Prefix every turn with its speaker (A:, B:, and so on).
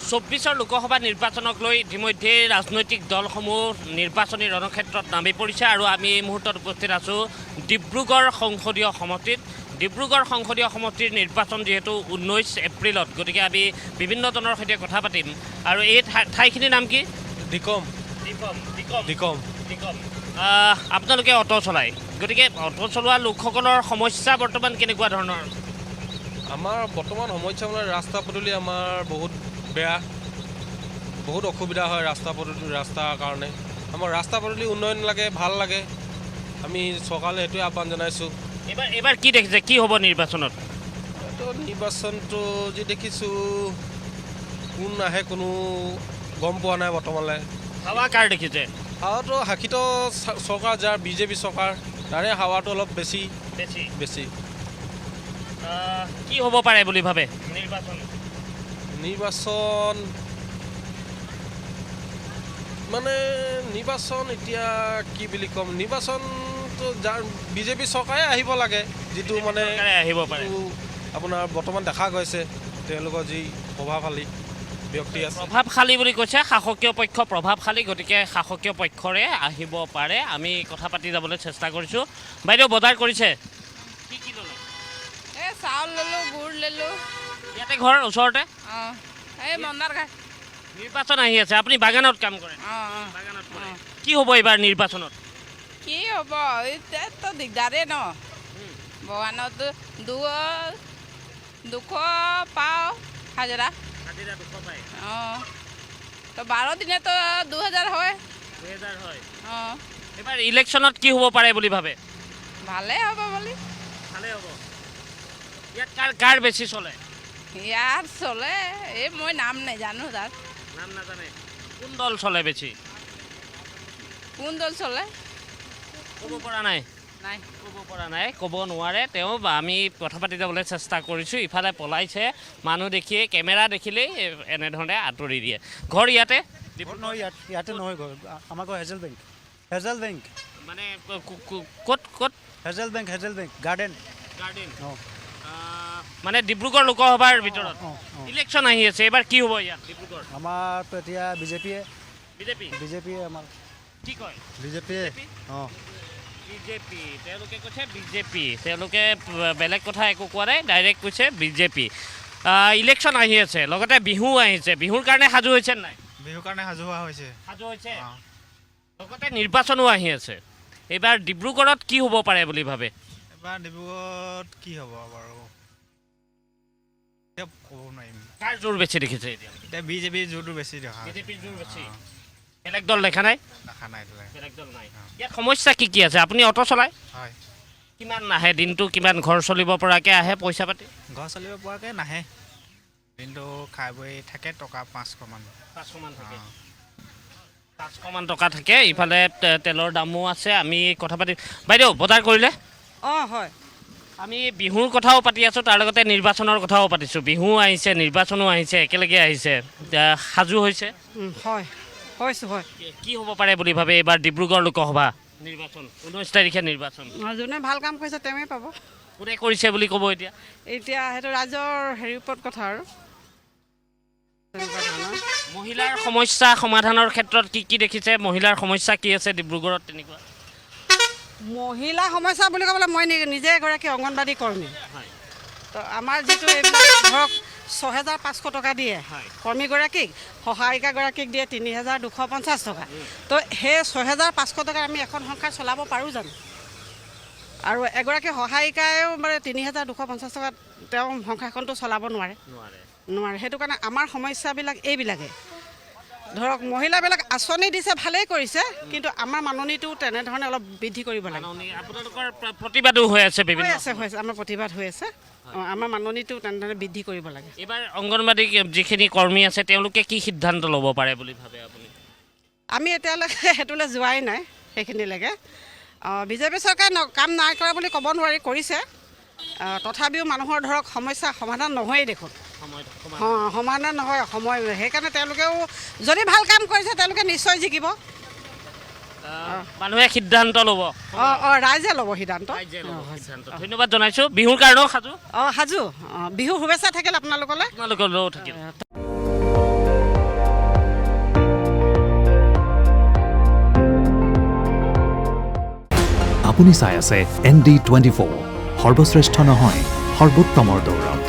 A: 24 লোকসভা নিৰ্বাচনক লৈ ইতিমধ্যে ৰাজনৈতিক দলসমূহ নিৰ্বাচনী ৰণক্ষেত্ৰত নামি পৰিছে আৰু আমি এই মুহূৰ্তত উপস্থিত আছোঁ ডিব্ৰুগড় সংসদীয় সমষ্টিত। ডিব্ৰুগড় সংসদীয় সমষ্টিৰ নিৰ্বাচন যিহেতু 19 এপ্ৰিলত, গতিকে আমি বিভিন্নজনৰ সৈতে কথা পাতিম। আৰু এই ঠাইখিনিৰ নাম কি?
B: দিকম।
A: আপোনালোকে অটো চলায়, গতিকে অটো চলোৱা লোকসকলৰ সমস্যা বৰ্তমান কেনেকুৱা ধৰণৰ?
B: আমাৰ বৰ্তমান সমস্যা মানে ৰাস্তা পদূলি আমাৰ বহুত বেয়া, বহুত অসুবিধা হয় ৰাস্তাৰ কাৰণে। আমাৰ ৰাস্তা পদূলি উন্নয়ন লাগে, ভাল লাগে। আমি চৰকাৰলৈ সেইটোৱে আহ্বান জনাইছোঁ।
A: এইবাৰ কি দেখিছে, কি হ'ব নিৰ্বাচনত?
B: তো নিৰ্বাচনটো যি দেখিছোঁ, কোন আহে কোনো গম পোৱা নাই বৰ্তমানলৈ।
A: হাৱা কাৰ দেখিছে?
B: হাৱাটো শাসিত চৰকাৰ যাৰ বিজেপি চৰকাৰ, তাৰে হাৱাটো অলপ বেছি।
A: কি হ'ব পাৰে বুলি ভাবে
B: নিৰ্বাচন মানে এতিয়া কি বুলি ক'ম, নিৰ্বাচনটো যাৰ বিজেপি চৰকাৰে আহিব লাগে, যিটো মানে
A: আহিব পাৰে।
B: আপোনাৰ বৰ্তমান দেখা গৈছে তেওঁলোকৰ যি প্ৰভাৱশালী ব্যক্তি আছে।
A: প্ৰভাৱশালী বুলি কৈছে শাসকীয় পক্ষ প্ৰভাৱশালী, গতিকে শাসকীয় পক্ষৰে আহিব পাৰে। আমি কথা পাতি যাবলৈ চেষ্টা কৰিছোঁ। বাইদেউ বজাৰ কৰিছে? কি কি ল'লে?
C: এই চাউল ল'লোঁ, গুড় ল'লোঁ।
A: ইয়াতে ঘৰ ওচৰতে?
C: অঁ, এই মন্দাৰ ঘাট।
A: নিৰ্বাচন আহি আছে, আপুনি বাগানত কাম কৰে?
C: অঁ,
A: বাগানত কৰে। কি হ'ব এইবাৰ নিৰ্বাচনত?
C: কি হ'ব, এতিয়াতো দিগদাৰেই ন। বাগানতো 200 পাওঁ হাজিৰা।
A: 200 পায়।
C: অঁ, তো 12 দিনেতো 2000 হয়।
A: 2000 হয়।
C: অঁ,
A: এইবাৰ ইলেকশ্যনত কি হ'ব পাৰে বুলি ভাবে?
C: ভালেই হ'ব বুলি।
A: ভালেই হ'ব। ইয়াত কাৰ বেছি চলে?
C: ইয়াত চলে, এই মই নাম নাজানো তাৰ।
A: নাম নাজানে? কোন দল চলে বেছি?
C: কোন দল চলে
A: ক'ব পৰা নাই?
C: নাই,
A: ক'ব পৰা নাই, ক'ব নোৱাৰে তেওঁ। আমি কথা পাতি যাবলৈ চেষ্টা কৰিছোঁ। ইফালে পলাইছে মানুহ দেখিয়ে, কেমেৰা দেখিলেই এনেধৰণে আঁতৰি দিয়ে। ঘৰ ইয়াতে?
D: ইয়াতে নহয় ঘৰ, আমাৰ ঘৰ হেজেল বেংক।
A: মানে ক'ত?
D: Hazel bank garden. অঁ,
A: মানে ডিব্ৰুগড় লোকসভাৰ ভিতৰত ইলেকশ্যন আহি আছে। এইবাৰ কি হ'ব ইয়াত ডিব্ৰুগড়?
D: আমাৰ এতিয়া বিজেপিয়ে আমাৰ
A: কি কয়?
D: বিজেপিয়ে। অঁ,
A: বিজেপি, তেওঁলোকে কৈছে বিজেপি। তেওঁলোকে বেলেগ কথা একো কোৱা নাই, ডাইৰেক্ট কৈছে বিজেপি। ইলেকশ্যন আহি আছে, লগতে বিহু আহিছে। বিহুৰ কাৰণে সাজু হৈছে নাই?
D: বিহুৰ কাৰণে সাজু হৈছে।
A: লগতে নিৰ্বাচনো আহি আছে। এইবাৰ ডিব্ৰুগড়ত কি হ'ব পাৰে বুলি ভাবে?
D: এবাৰ ডিব্ৰুগড়ত কি হ'ব বাৰু ক'ব নোৱাৰিম।
A: কাৰ জোৰ বেছি দেখিছে এতিয়া?
D: বিজেপিৰ জোৰটো বেছি দেখা।
A: বিজেপিৰ জোৰ বেছি। বেলেগ দল দেখা নাই? বেলেগ দল নাই। ইয়াত সমস্যা কি কি আছে? আপুনি অটো চলায়?
D: হয়।
A: কিমান আহে দিনটো? কিমান ঘৰ চলিব পৰাকৈ আহে পইচা পাতি?
D: ঘৰ চলিব পৰাকৈ নাহে, দিনটো খাই বৈ থাকে টকা 500 মান।
A: 500 মান টকা থাকে। ইফালে তেলৰ দামো আছে। আমি কথা পাতি, বাইদেউ বজাৰ কৰিলে?
E: অঁ, হয়।
A: আমি বিহুৰ কথাও পাতি আছোঁ, তাৰ লগতে নিৰ্বাচনৰ কথাও পাতিছোঁ। বিহু আহিছে, নিৰ্বাচনো আহিছে, একেলগে আহিছে। সাজু হৈছে?
E: হয়, হয়।
A: কি হ'ব পাৰে বুলি ভাবে এইবাৰ ডিব্ৰুগড় লোকসভা নিৰ্বাচন? 19 তাৰিখে নিৰ্বাচন।
E: যোনে ভাল কাম কৰিছে তেওঁৱেই পাব।
A: কোনে কৰিছে বুলি ক'ব এতিয়া?
E: এতিয়া সেইটো ৰাইজৰ হেৰিৰ ওপৰত কথা আৰু।
A: মহিলাৰ সমস্যা সমাধানৰ ক্ষেত্ৰত কি কি দেখিছে? মহিলাৰ সমস্যা কি আছে ডিব্ৰুগড়ত তেনেকুৱা?
E: মহিলা সমস্যা বুলি ক'বলৈ মই নিজে এগৰাকী অংগনবাদী কৰ্মী।
A: হয়।
E: তো আমাৰ যিটো এইবিলাক ধৰক 6500 টকা দিয়ে কৰ্মীগৰাকীক, সহায়িকাগৰাকীক দিয়ে 3250 টকা। তো সেই 6500 টকা আমি এখন সংসাৰ চলাব পাৰোঁ জানো? আৰু এগৰাকী সহায়িকায়ো মানে 3250 টকাত তেওঁ সংসাৰখনটো চলাব নোৱাৰে। সেইটো কাৰণে আমাৰ সমস্যাবিলাক এইবিলাকে। ধৰক মহিলাবিলাক আঁচনি দিছে, ভালেই কৰিছে, কিন্তু আমাৰ মাননিটো তেনেধৰণে অলপ বৃদ্ধি কৰিব লাগে।
A: আপোনালোকৰ প্ৰতিবাদো হৈ আছে?
E: হৈছে, আমাৰ প্ৰতিবাদ হৈ আছে। আমাৰ মাননিটো তেনেধৰণে বৃদ্ধি কৰিব লাগে।
A: এইবাৰ অংগনবাদী যিখিনি কৰ্মী আছে তেওঁলোকে কি সিদ্ধান্ত ল'ব পাৰে বুলি ভাবে আপুনি?
E: আমি এতিয়ালৈকে সেইটোলৈ যোৱাই নাই, সেইখিনিলৈকে। বিজেপি চৰকাৰে কাম নাই কৰা বুলি ক'ব নোৱাৰি, কৰিছে। তথাপিও মানুহৰ ধৰক সমস্যা সমাধান নহয়েই দেখোন। সমাধান নহয় সময়। সেইকাৰণে তেওঁলোকেও যদি ভাল কাম কৰিছে তেওঁলোকে নিশ্চয় জিকিব।
A: মানুহে সিদ্ধান্ত ল'ব?
E: ৰাইজে ল'ব সিদ্ধান্ত।
A: ধন্যবাদ জনাইছোঁ। বিহুৰ কাৰণেও সাজু?
E: সাজু। বিহু শুভেচ্ছা থাকিল আপোনালোকলৈ।
A: আপোনালোকলৈও থাকিল।
F: আপুনি চাই আছে ND24 সৰ্বশ্ৰেষ্ঠ নহয় সৰ্বোত্তমৰ দৌৰত।